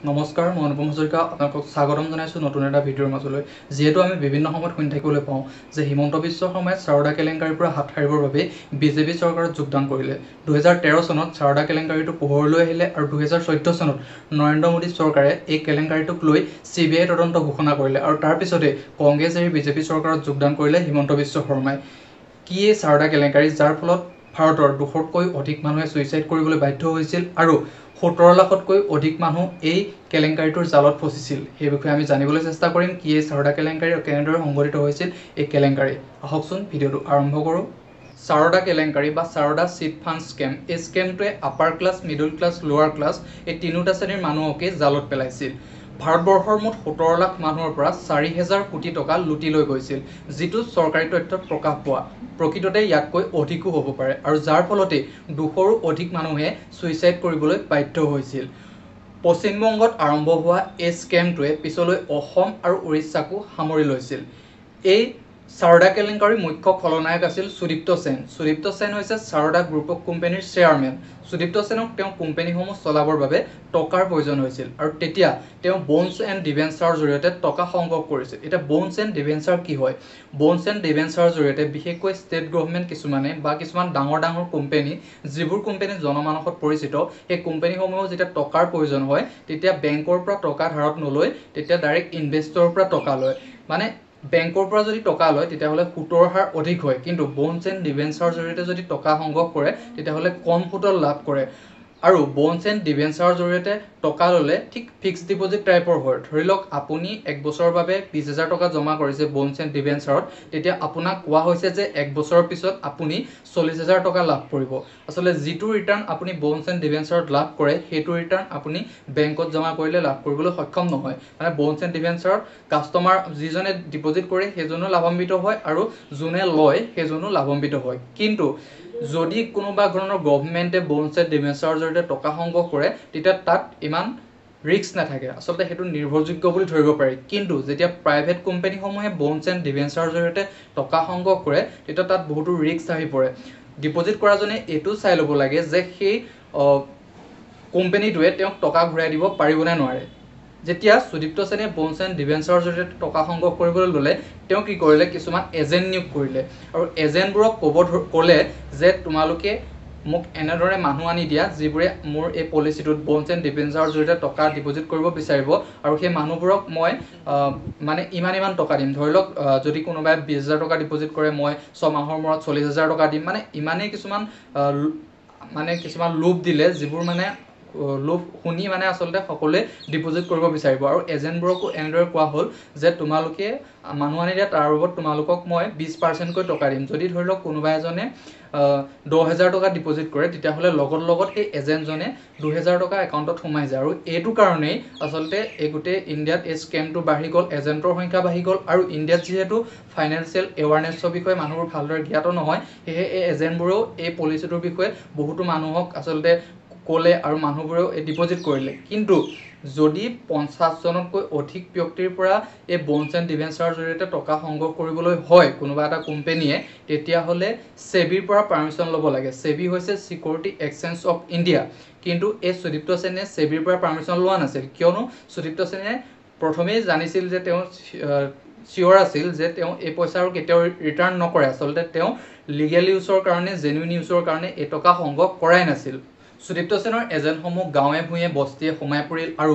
নমস্কাৰ মই অনুপম হাজৰিকা আপোনালোকক স্বাগতম জনাইছোঁ নতুন এটা ভিডিঅ'ৰ মাজলৈ। যিহেতু আমি বিভিন্ন সময়ত শুনি থাকিবলৈ পাওঁ যে হিমন্ত বিশ্ব শৰ্মাই সাৰদা কেলেংকাৰীৰ পৰা হাত সাৰিবৰ বাবে বিজেপি চৰকাৰত যোগদান কৰিলে। 2013 চনত সাৰদা কেলেংকাৰীটো পোহৰলৈ আহিলে আৰু 2014 চনত নৰেন্দ্ৰ মোদী চৰকাৰে এই কেলেংকাৰীটোক লৈ CBI তদন্ত ঘোষণা কৰিলে আৰু তাৰ পিছতে কংগ্ৰেছ এৰি বিজেপি চৰকাৰত যোগদান কৰিলে হিমন্ত বিশ্ব শৰ্মাই। কি এই সাৰদা কেলেংকাৰী যাৰ ফলত ভাৰতৰ 200তকৈ অধিক মানুহে সুইচাইড কৰিবলৈ বাধ্য হৈছিল আৰু 17 লাখতকৈ অধিক মানুহ এই কেলেংকাৰীটোৰ জালত ফচিছিল। সেই বিষয়ে আমি জানিবলৈ চেষ্টা কৰিম কি এই সাৰদা কেলেংকাৰী আৰু কেনেদৰে সংঘটিত হৈছিল এই কেলেংকাৰী। আহকচোন ভিডিঅ'টো আৰম্ভ কৰোঁ। সাৰদা কেলেংকাৰী বা সাৰদা চিট ফাণ্ড স্কেম, এই স্কেমটোৱে আপাৰ ক্লাছ, মিডল ক্লাছ, লোৱাৰ ক্লাছ এই তিনিওটা শ্ৰেণীৰ মানুহকে জালত পেলাইছিল। ভাৰতবৰ্ষৰ মুঠ 17 লাখ মানুহৰ পৰা 4,000 কোটি টকা লুটি লৈ গৈছিল, যিটো চৰকাৰী তথ্যত প্ৰকাশ পোৱা। প্ৰকৃততে ইয়াতকৈ অধিকো হ'ব পাৰে আৰু যাৰ ফলতে 200ৰো অধিক মানুহে সুইচাইড কৰিবলৈ বাধ্য হৈছিল। পশ্চিমবংগত আৰম্ভ হোৱা এই স্কেমটোৱে পিছলৈ অসম আৰু উৰিষ্যাকো সামৰি লৈছিল। এই সাৰদা কেলেংকাৰীৰ মুখ্য খলনায়ক আছিল সুদীপ্ত সেন। সুদীপ্ত সেন হৈছে সাৰদা গ্ৰুপ অফ কোম্পানীৰ চেয়াৰমেন। সুদীপ্ত সেনক তেওঁ কোম্পানীসমূহ চলাবৰ বাবে টকাৰ প্ৰয়োজন হৈছিল আৰু তেতিয়া তেওঁ বন্ডছ এণ্ড ডিবেঞ্চাৰৰ জৰিয়তে টকা সংগ্ৰহ কৰিছিল। এতিয়া বন্ডছ এণ্ড ডিবেঞ্চাৰ কি হয়? বন্ডছ এণ্ড ডিবেঞ্চাৰৰ জৰিয়তে বিশেষকৈ ষ্টেট গভৰ্ণমেণ্ট কিছুমানে বা কিছুমান ডাঙৰ ডাঙৰ কোম্পানী, যিবোৰ কোম্পানী জনমানসত পৰিচিত, সেই কোম্পানীসমূহৰ যেতিয়া টকাৰ প্ৰয়োজন হয় তেতিয়া বেংকৰ পৰা টকা ধাৰত নলয়, তেতিয়া ডাইৰেক্ট ইনভেষ্টৰৰ পৰা টকা লয়। মানে বেংকৰ পৰা যদি টকা লয় তেতিয়াহ'লে সুতৰ হাৰ অধিক হয়, কিন্তু বন্ডছ এণ্ড ডিবেঞ্চাৰৰ জৰিয়তে যদি টকা সংগ্ৰহ কৰে তেতিয়াহ'লে কম সুতত লাভ কৰে। আৰু বন্ডছ এণ্ড ডিবেঞ্চাৰৰ জৰিয়তে টকা ল'লে ঠিক ফিক্সড ডিপজিট টাইপৰ হয়। ধৰি লওক আপুনি 1 বছৰৰ বাবে 20,000 টকা জমা কৰিছে বন্ডছ এণ্ড ডিবেঞ্চাৰত, তেতিয়া আপোনাক কোৱা হৈছে যে 1 বছৰৰ পিছত আপুনি 40,000 টকা লাভ কৰিব। আচলতে যিটো ৰিটাৰ্ণ আপুনি বন্ডছ এণ্ড ডিবেঞ্চাৰত লাভ কৰে সেইটো ৰিটাৰ্ণ আপুনি বেংকত জমা কৰিলে লাভ কৰিবলৈ সক্ষম নহয়। মানে বন্ডছ এণ্ড ডিবেঞ্চাৰত কাষ্টমাৰ যিজনে ডিপজিট কৰে সেইজনো লাভান্বিত হয় আৰু যোনে লয় সেইজনো লাভান্বিত হয়। কিন্তু যদি কোনোবা ধৰণৰ গভৰ্ণমেণ্টে বন্ডছ এণ্ড ডিবেঞ্চাৰৰ জৰিয়তে টকা সংগ্ৰহ কৰে তেতিয়া তাত ইমান ৰিস্ক নাথাকে, আচলতে সেইটো নিৰ্ভৰযোগ্য বুলি ধৰিব পাৰি। কিন্তু যেতিয়া প্ৰাইভেট কোম্পানীসমূহে বন্ডছ এণ্ড ডিবেঞ্চাৰৰ জৰিয়তে টকা সংগ্ৰহ কৰে তেতিয়া তাত বহুতো ৰিস্ক আহি পৰে। ডিপজিট কৰাজনে এইটো চাই ল'ব লাগে যে সেই কোম্পানীটোৱে তেওঁক টকা ঘূৰাই দিব পাৰিব নে নোৱাৰে। যেতিয়া সুদীপ্ত সেনে বন্ডছ এণ্ড ডিবেঞ্চাৰৰ জৰিয়তে টকা সংগ্ৰহ কৰিবলৈ ল'লে, তেওঁ কি কৰিলে, কিছুমান এজেণ্ট নিয়োগ কৰিলে আৰু এজেণ্টবোৰক ক'লে যে তোমালোকে মোক এনেদৰে মানুহ আনি দিয়া যিবোৰে মোৰ এই পলিচিটোত বন্ডছ এণ্ড ডিবেঞ্চাৰৰ জৰিয়তে টকা ডিপজিট কৰিব বিচাৰিব আৰু সেই মানুহবোৰক মই মানে ইমান টকা দিম। ধৰি লওক যদি কোনোবাই 20,000 টকা ডিপজিট কৰে মই 6 মাহৰ মূৰত 40,000 টকা দিম। মানে ইমানেই কিছুমান লোভ দিলে যিবোৰ মানে লোভ শুনি মানে আচলতে সকলোৱে ডিপজিট কৰিব বিচাৰিব। আৰু এজেণ্টবোৰকো এনেদৰে কোৱা হ'ল যে তোমালোকে মানুহ আনি দিয়া, তাৰ বাবদ তোমালোকক মই 20%কৈ টকা দিম। যদি ধৰি লওক কোনোবা এজনে 10,000 টকা ডিপজিট কৰে তেতিয়াহ'লে লগত সেই এজেণ্টজনে 2,000 টকা একাউণ্টত সোমাই যায়। আৰু এইটো কাৰণেই আচলতে এই গোটেই ইণ্ডিয়াত এই স্কেমটো বাঢ়ি গ'ল, এজেণ্টৰ সংখ্যা বাঢ়ি গ'ল। আৰু ইণ্ডিয়াত যিহেতু ফাইনেন্সিয়েল এৱাৰনেছৰ বিষয়ে মানুহবোৰ ভালদৰে জ্ঞাত নহয়, সেয়েহে এই এজেণ্টবোৰেও এই পলিচিটোৰ বিষয়ে বহুতো মানুহক আচলতে ক'লে আৰু মানুহবোৰেও এই ডিপজিট কৰিলে। কিন্তু যদি 50জনতকৈ অধিক ব্যক্তিৰ পৰা এই বন্ডছ এণ্ড ডিবেঞ্চাৰৰ জৰিয়তে টকা সংগ্ৰহ কৰিবলৈ হয় কোনোবা এটা কোম্পানীয়ে, তেতিয়াহ'লে সেবিৰ পৰা পাৰ্মিশ্যন ল'ব লাগে। সেবি হৈছে চিকিউৰিটি এক্সচেঞ্জ অফ ইণ্ডিয়া। কিন্তু এই সুদীপ্ত সেনে সেবিৰ পৰা পাৰ্মিশ্যন লোৱা নাছিল, কিয়নো সুদীপ্ত সেনে প্ৰথমেই জানিছিল যে তেওঁ চিয়ৰ আছিল যে তেওঁ এই পইচা আৰু কেতিয়াও ৰিটাৰ্ণ নকৰে। আচলতে তেওঁ লিগেল ইউজৰ কাৰণে, জেনুইন ইউজৰ কাৰণে এই টকা সংগ্ৰহ কৰাই নাছিল। সুদীপ্ত সেনৰ এজেণ্টসমূহ গাঁৱে ভূঞে বস্তিয়ে সোমাই পৰিল আৰু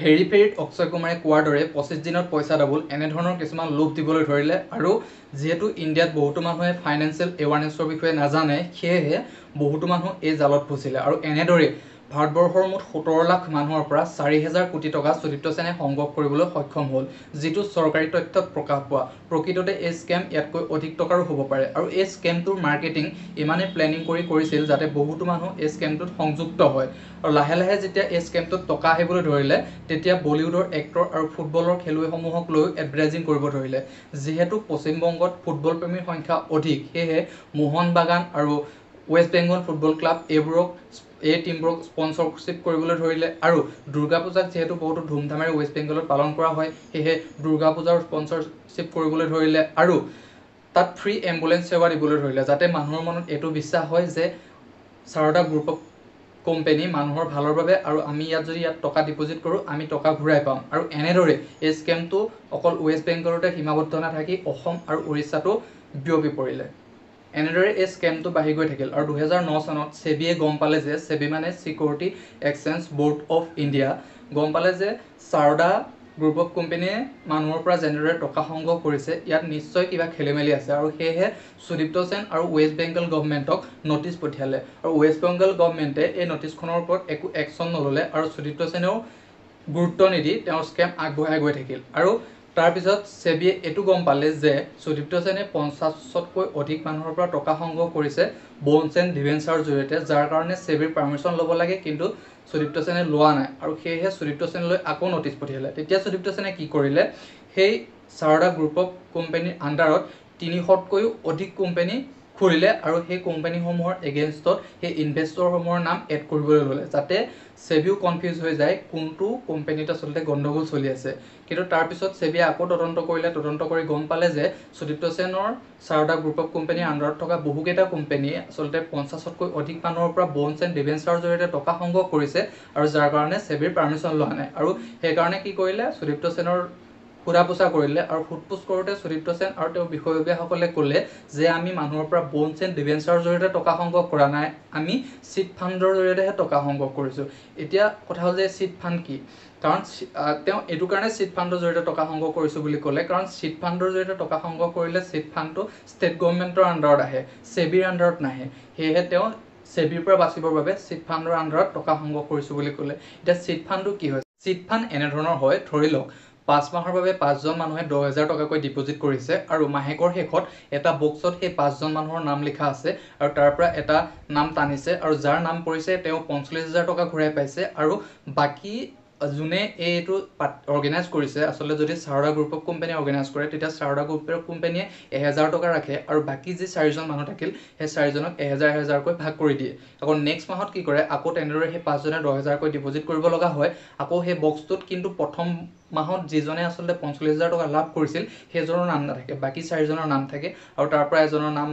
হেৰি ফেৰিত অক্ষয় কুমাৰে কোৱাৰ দৰে 25 দিনত পইচা ডাবল এনেধৰণৰ কিছুমান লোভ দিবলৈ ধৰিলে। আৰু যিহেতু ইণ্ডিয়াত বহুতো মানুহে ফাইনেন্সিয়েল এৱাৰনেছৰ বিষয়ে নাজানে, সেয়েহে বহুতো মানুহ এই জালত ফচিলে আৰু এনেদৰে ভাৰতবৰ্ষৰ মুঠ 17 লাখ মানুহৰ পৰা 4,000 কোটি টকা সুদীপ্ত সেনে সংগ্ৰহ কৰিবলৈ সক্ষম হ'ল, যিটো চৰকাৰী তথ্যত প্ৰকাশ পোৱা। প্ৰকৃততে এই স্কেম ইয়াতকৈ অধিক টকাৰো হ'ব পাৰে আৰু এই স্কেমটোৰ মাৰ্কেটিং ইমানেই প্লেনিং কৰিছিল যাতে বহুতো মানুহ এই স্কেমটোত সংযুক্ত হয়। আৰু লাহে লাহে যেতিয়া এই স্কেমটোত টকা আহিবলৈ ধৰিলে তেতিয়া বলিউডৰ এক্টৰ আৰু ফুটবলৰ খেলুৱৈসমূহক লৈ এডভাৰটাইজিং কৰিব ধৰিলে। যিহেতু পশ্চিমবংগত ফুটবল প্ৰেমীৰ সংখ্যা অধিক, সেয়েহে মোহন বাগান আৰু ৱেষ্ট বেংগল ফুটবল ক্লাব এই টিমবোৰক স্পনচৰশ্বিপ কৰিবলৈ ধৰিলে। আৰু দুৰ্গা পূজাক যিহেতু বহুতো ধুমধামেৰে ৱেষ্ট বেংগলত পালন কৰা হয়, সেয়েহে দুৰ্গা পূজাৰ স্পনচৰশ্বিপ কৰিবলৈ ধৰিলে আৰু তাত ফ্ৰী এম্বুলেন্স সেৱা দিবলৈ ধৰিলে, যাতে মানুহৰ মনত এইটো বিশ্বাস হয় যে সাৰদা গ্ৰুপ অফ কোম্পানী মানুহৰ ভালৰ বাবে আৰু আমি যদি ইয়াত টকা ডিপজিট কৰোঁ আমি টকা ঘূৰাই পাম আৰু এনেদৰে এই স্কেমটো অকল ৱেষ্ট বেংগলতে সীমাবদ্ধ নাথাকি অসম আৰু উৰিষ্যাতো বিয়পি পৰিলে। এনেদৰে এই স্কেমটো বাঢ়ি গৈ থাকিল আৰু 2009 চনত সেবিয়ে গম পালে যে সেবি মানে security exchange board of India গম পালে যে সাৰদা গ্ৰুপ অফ কোম্পানীয়ে মানুহৰ পৰা যেনেদৰে টকা সংগ্ৰহ কৰিছে ইয়াত নিশ্চয় কিবা খেলিমেলি আছে আৰু সেয়েহে সুদীপ্ত সেন আৰু ৱেষ্ট বেংগল গভৰ্ণমেণ্টক নটিচ পঠিয়ালে আৰু ৱেষ্ট বেংগল গভৰ্ণমেণ্টে এই নটিচখনৰ ওপৰত একো একশ্যন নল'লে আৰু সুদীপ্ত সেনেও গুৰুত্ব নিদি তেওঁৰ স্কেম আগবঢ়াই গৈ থাকিল আৰু তাৰপিছত সেবিয়ে এইটো গম পালে যে সুদীপ্ত সেনে 50তকৈ অধিক মানুহৰ পৰা টকা সংগ্ৰহ কৰিছে বন্ডছ এণ্ড ডিবেঞ্চাৰৰ জৰিয়তে যাৰ কাৰণে সেবিৰ পাৰ্মিশ্যন ল'ব লাগে কিন্তু সুদীপ্ত সেনে লোৱা নাই আৰু সেয়েহে সুদীপ্ত সেনলৈ আকৌ নটিচ পঠিয়ালে। তেতিয়া সুদীপ্ত সেনে কি কৰিলে সেই সাৰদা গ্ৰুপ অফ কোম্পানীৰ আণ্ডাৰত 300তকৈও অধিক কোম্পানী খুলিলে আৰু সেই কোম্পানীসমূহৰ এগেইনষ্টত সেই ইনভেষ্টৰসমূহৰ নাম এড কৰিবলৈ ল'লে যাতে সেবিও কনফিউজ হৈ যায় কোনটো কোম্পানীত আচলতে গণ্ডগোল চলি আছে। কিন্তু তাৰপিছত সেবিয়ে আকৌ তদন্ত কৰিলে, তদন্ত কৰি গম পালে যে সুদীপ্ত সেনৰ সাৰদা গ্ৰুপ অফ কোম্পানীৰ আণ্ডাৰত থকা বহুকেইটা কোম্পানীয়ে আচলতে 50তকৈ অধিক মানুহৰ পৰা বন্ডছ এণ্ড ডিবেঞ্চাৰৰ জৰিয়তে টকা সংগ্ৰহ কৰিছে আৰু যাৰ কাৰণে সেবিৰ পাৰ্মিশ্যন লোৱা নাই আৰু সেইকাৰণে কি কৰিলে সুদীপ্ত সেনৰ সোধা পোছা কৰিলে আৰু সোধপোছ কৰোঁতে সুদীপ্ত সেন আৰু তেওঁৰ বিষয়ববীয়াসকলে ক'লে যে আমি মানুহৰ পৰা বন্ডছ এণ্ড ডিবেঞ্চাৰৰ জৰিয়তে টকা সংগ্ৰহ কৰা নাই, আমি চিট ফাণ্ডৰ জৰিয়তেহে টকা সংগ্ৰহ কৰিছোঁ। এতিয়া কথা হ'ল যে চিট ফাণ্ড কি, কাৰণ তেওঁ এইটো কাৰণে চিট ফাণ্ডৰ জৰিয়তে টকা সংগ্ৰহ কৰিছোঁ বুলি ক'লে কাৰণ চিট ফাণ্ডৰ জৰিয়তে টকা সংগ্ৰহ কৰিলে চিট ফাণ্ডটো ষ্টেট গভৰ্ণমেণ্টৰ আণ্ডাৰত আহে, সেবিৰ আণ্ডাৰত নাহে, সেয়েহে তেওঁ সেবিৰ পৰা বাচিবৰ বাবে চিট ফাণ্ডৰ আণ্ডাৰত টকা সংগ্ৰহ কৰিছোঁ বুলি ক'লে। এতিয়া চিট ফাণ্ডটো কি হয়? চিট ফাণ্ড এনেধৰণৰ হয়, ধৰি লওক 5 মাহৰ বাবে 5জন মানুহে 10,000 টকাকৈ ডিপজিট কৰিছে আৰু মাহেকৰ শেষত এটা বক্সত সেই 5জন মানুহৰ নাম লিখা আছে আৰু তাৰ পৰা এটা নাম টানিছে আৰু যাৰ নাম পৰিছে তেওঁ 45,000 টকা ঘূৰাই পাইছে আৰু বাকী যোনে এইটো অৰ্গেনাইজ কৰিছে আচলতে যদি সাৰদা গ্ৰুপ অফ কোম্পানীয়ে অৰ্গেনাইজ কৰে তেতিয়া সাৰদা গ্ৰুপ অফ কোম্পানীয়ে 1000 টকা ৰাখে আৰু বাকী যি 4জন মানুহ থাকিল সেই 4জনক 1000কৈ ভাগ কৰি দিয়ে। আকৌ নেক্সট মাহত কি কৰে আকৌ তেনেদৰে সেই 5জনে 10,000কৈ ডিপজিট কৰিব লগা হয় আকৌ সেই বক্সটোত কিন্তু প্ৰথম মাহত যিজনে আচলতে 45,000 টকা লাভ কৰিছিল সেইজনৰ নাম নাথাকে, বাকী 4জনৰ নাম থাকে আৰু তাৰ পৰা এজনৰ নাম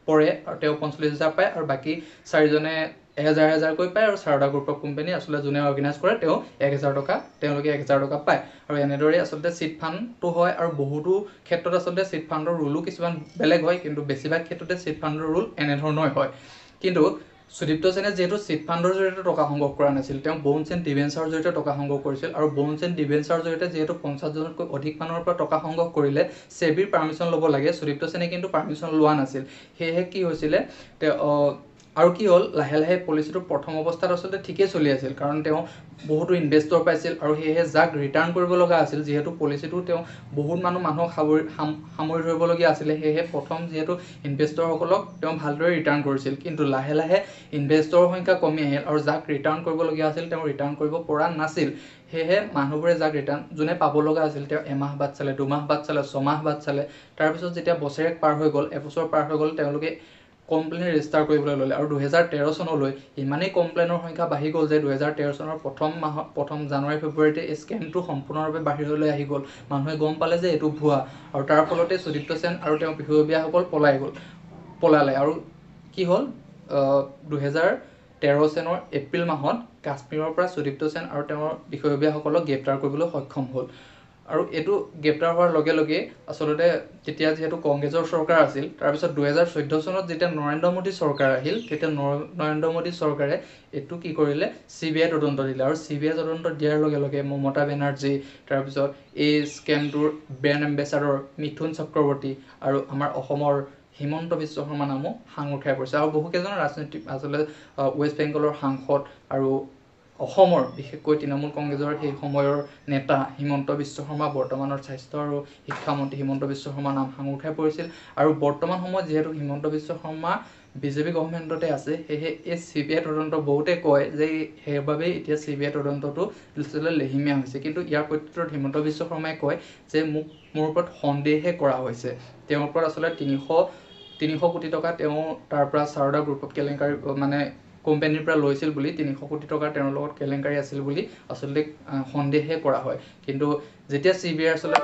পৰে আৰু তেওঁ 45,000 পায় আৰু বাকী 4জনে 1000কৈ পায় আৰু সাৰদা গ্ৰুপ অফ কোম্পানী আচলতে যোনে অৰ্গেনাইজ কৰে তেওঁ 1000 টকা তেওঁলোকে 1000 টকা পায় আৰু এনেদৰে আচলতে চিট ফাণ্ডটো হয় আৰু বহুতো ক্ষেত্ৰত আচলতে চিট ফাণ্ডৰ ৰুলো কিছুমান বেলেগ হয় কিন্তু বেছিভাগ ক্ষেত্ৰতে চিট ফাণ্ডৰ ৰুল এনেধৰণৰে হয়। কিন্তু সুদীপ্ত সেনে যিহেতু চিট ফাণ্ডৰ জৰিয়তে টকা সংগ্ৰহ কৰা নাছিল, তেওঁ বন্ডছ এণ্ড ডিবেঞ্চাৰৰ জৰিয়তে টকা সংগ্ৰহ কৰিছিল আৰু বন্ডছ এণ্ড ডিবেঞ্চাৰৰ জৰিয়তে যিহেতু 50জনতকৈ অধিক মানুহৰ পৰা টকা সংগ্ৰহ কৰিলে সেবিৰ পাৰ্মিশ্যন ল'ব লাগে, সুদীপ্ত সেনে কিন্তু পাৰ্মিশ্যন লোৱা নাছিল। সেয়েহে কি হৈছিলে আৰু কি হ'ল লাহে লাহে পলিচিটো প্ৰথম অৱস্থাত আচলতে ঠিকেই চলি আছিল কাৰণ তেওঁ বহুতো ইনভেষ্টৰ পাইছিল আৰু সেয়েহে যাক ৰিটাৰ্ণ কৰিব লগা আছিল যিহেতু পলিচিটো তেওঁ বহুত মানুহক সামৰি ধৰিবলগীয়া আছিলে সেয়েহে প্ৰথম যিহেতু ইনভেষ্টৰসকলক তেওঁ ভালদৰে ৰিটাৰ্ণ কৰিছিল কিন্তু লাহে লাহে ইনভেষ্টৰৰ সংখ্যা কমি আহিল আৰু যাক ৰিটাৰ্ণ কৰিবলগীয়া আছিল তেওঁ ৰিটাৰ্ণ কৰিব পৰা নাছিল। সেয়েহে মানুহবোৰে যাক ৰিটাৰ্ণ যোনে পাব লগা আছিল তেওঁ এমাহ বাদ চালে, 2 মাহ বাদ চালে, 6 মাহ বাদ চালে, তাৰপিছত যেতিয়া বছৰেক পাৰ হৈ গ'ল, এবছৰ পাৰ হৈ গ'ল তেওঁলোকে কমপ্লেইন ৰেজিষ্টাৰ কৰিবলৈ ল'লে আৰু 2013 চনলৈ ইমানেই কমপ্লেইনৰ সংখ্যা বাঢ়ি গ'ল যে 2013 চনৰ প্ৰথম জানুৱাৰী ফেব্ৰুৱাৰীতে এই স্কেমটো সম্পূৰ্ণৰূপে বাহিৰলৈ আহি গ'ল। মানুহে গম পালে যে এইটো ভুৱা আৰু তাৰ ফলতে সুদীপ্ত সেন আৰু তেওঁৰ বিষয়ববীয়াসকল পলালে আৰু কি হ'ল 2013 চনৰ এপ্ৰিল মাহত কাশ্মীৰৰ পৰা সুদীপ্ত সেন আৰু তেওঁৰ বিষয়ববীয়াসকলক গ্ৰেপ্তাৰ কৰিবলৈ সক্ষম হ'ল আৰু এইটো গ্ৰেপ্তাৰ হোৱাৰ লগে লগে আচলতে তেতিয়া যিহেতু কংগ্ৰেছৰ চৰকাৰ আছিল তাৰপিছত 2014 চনত যেতিয়া নৰেন্দ্ৰ মোদী চৰকাৰ আহিল তেতিয়া নৰেন্দ্ৰ মোদী চৰকাৰে এইটো কি কৰিলে CBI তদন্ত দিলে আৰু CBI তদন্ত দিয়াৰ লগে লগে মমতা বেনাৰ্জী তাৰপিছত এই স্কেমটোৰ ব্ৰেণ্ড এম্বেচাডৰ মিথুন চক্ৰৱৰ্তী আৰু আমাৰ অসমৰ হিমন্ত বিশ্ব শৰ্মা নামো সাঙুৰ খাই পৰিছে আৰু বহুকেইজন ৰাজনৈতিক আচলতে ৱেষ্ট বেংগলৰ সাংসদ আৰু অসমৰ বিশেষকৈ তৃণমূল কংগ্ৰেছৰ সেই সময়ৰ নেতা হিমন্ত বিশ্ব শৰ্মা বৰ্তমানৰ স্বাস্থ্য আৰু শিক্ষামন্ত্ৰী হিমন্ত বিশ্ব শৰ্মাৰ নাম সাঙুৰ খাই পৰিছিল আৰু বৰ্তমান সময়ত যিহেতু হিমন্ত বিশ্ব শৰ্মা বিজেপি গভৰ্ণমেণ্টতে আছে সেয়েহে এই CBI তদন্ত বহুতে কয় যে সেইবাবেই এতিয়া CBI তদন্তটো লেহিমীয়া হৈছে কিন্তু ইয়াৰ প্ৰত্যুত্তৰত হিমন্ত বিশ্ব শৰ্মাই কয় যে মোৰ ওপৰত সন্দেহহে কৰা হৈছে, তেওঁৰ ওপৰত আচলতে 300 কোটি টকা তেওঁ তাৰ পৰা সাৰদা গ্ৰুপ অফ কেলেংকাৰী মানে কোম্পানীৰ পৰা লৈছিল বুলি 300 কোটি টকা তেওঁৰ লগত কেলেংকাৰী আছিল বুলি আচলতে সন্দেহহে কৰা হয়। কিন্তু যেতিয়া CBI আচলতে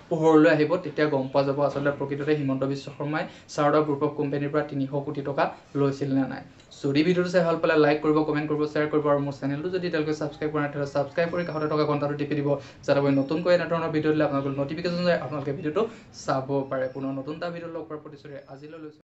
পোহৰলৈ আহিব তেতিয়া গম পোৱা যাব আচলতে প্ৰকৃততে হিমন্ত বিশ্ব শৰ্মাই সাৰদা গ্ৰুপ অফ কোম্পানীৰ পৰা 300 কোটি টকা লৈছিল নে নাই। যদি ভিডিঅ'টো চাই ভাল পালে লাইক কৰিব, কমেণ্ট কৰিব, শ্বেয়াৰ কৰিব আৰু মোৰ চেনেলটো যদি এতিয়ালৈকে ছাবস্ক্ৰাইব কৰা নাই তেতিয়াহ'লে ছাবস্ক্ৰাইব কৰি কাষতে থকা ঘণ্টাটো টিপি দিব যাতে মই নতুনকৈ এনেধৰণৰ ভিডিঅ' দিলে আপোনালোকৰ নটিফিকেশ্যন যায়, আপোনালোকে ভিডিঅ'টো চাব পাৰে। পুনৰ নতুন এটা ভিডিঅ' লগ কৰাৰ প্ৰতিশ্ৰুতি আজিলৈ লৈছোঁ।